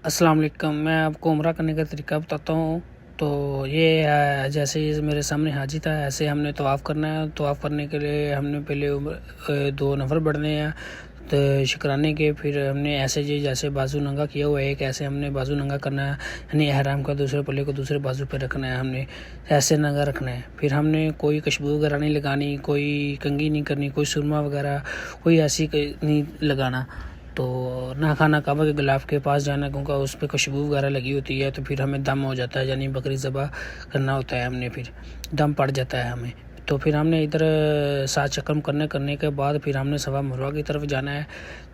अस्सलाम वालेकुम। मैं आपको उम्रा करने का तरीका बताता हूँ। तो ये जैसे ये मेरे सामने हाजी था, ऐसे हमने तवाफ़ करना है। तवाफ़ करने के लिए हमने पहले 2 नफ़ल बढ़ने हैं तो शुक्राने के। फिर हमने ऐसे जी जैसे बाजू नंगा किया हुआ है, एक ऐसे हमने बाजू नंगा करना है, यानी एहराम का दूसरे पल्ले को दूसरे बाजू पे रखना है, हमने ऐसे नंगा रखना है। फिर हमने कोई खुशबू वगैरह नहीं लगानी, कोई कंघी नहीं करनी, कोई सुरमा वगैरह कोई ऐसी नहीं लगाना। तो ना खाना काबा के गिलाफ के पास जाना, क्योंकि उस पर खुशबू वगैरह लगी होती है। तो फिर हमें दम हो जाता है, यानी बकरी ज़बह करना होता है हमने, फिर दम पड़ जाता है हमें। तो फिर हमने इधर 7 चक्कर करने के बाद फिर हमने सवा मरवा की तरफ जाना है।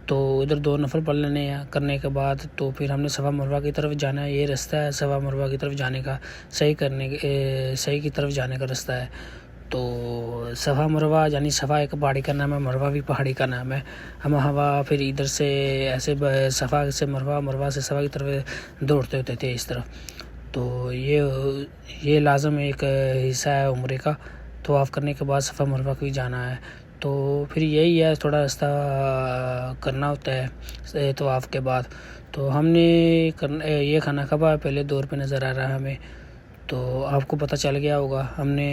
तो इधर 2 नफल पढ़ लेने हैं करने के बाद तो फिर हमने सवा मरवा की तरफ जाना है। ये रास्ता है सवा मरवा की तरफ जाने का, सही की तरफ जाने का रास्ता है। तो सफ़ा मरवा यानी सफ़ा एक पहाड़ी का नाम है, मरवा भी पहाड़ी का नाम है। हम हवा फिर इधर से ऐसे सफ़ा से मरवा, मरवा से सफ़ा की तरफ दौड़ते होते थे इस तरफ। तो ये लाजम एक हिस्सा है उम्रे का। तवाफ़ करने के बाद सफ़ा मरवा को भी जाना है। तो फिर यही है, थोड़ा रास्ता करना होता है तवाफ़ के बाद। तो हमने ये खाना खबा पहले दौर पे नज़र आ रहा है हमें। तो आपको पता चल गया होगा। हमने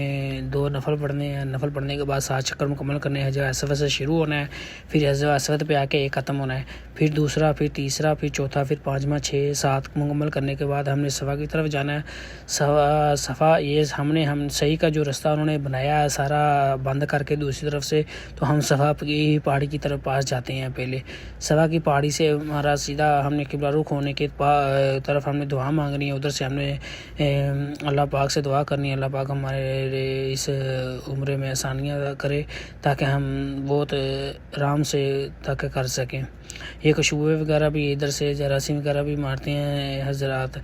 2 नफल पढ़ने हैं, नफल पढ़ने के बाद 7 चक्कर मुकम्मल करने हैं। हजर असवद से शुरू होना है, फिर हजर असवद पे आके एक ख़त्म होना है, फिर दूसरा, फिर तीसरा, फिर चौथा, फिर 5वां, 6, 7 मुकम्मल करने के बाद हमने सफ़ा की तरफ जाना है। सफ़ा ये हम सही का जो रास्ता उन्होंने बनाया है सारा बंद करके दूसरी तरफ से, तो हम सफ़ा की पहाड़ी की तरफ पास जाते हैं। पहले सफ़ा की पहाड़ी से हमारा सीधा हमने किबला रुख होने के तरफ हमने दुआ मांगनी है। उधर से हमने अल्लाह पाक से दुआ करनी है, अल्लाह पाक हमारे इस उम्र में आसानियाँ करे ताकि हम बहुत आराम से ताकि कर सकें। ये खुशबुएँ वगैरह भी इधर से जरासीम वगैरह भी मारते हैं हजरात।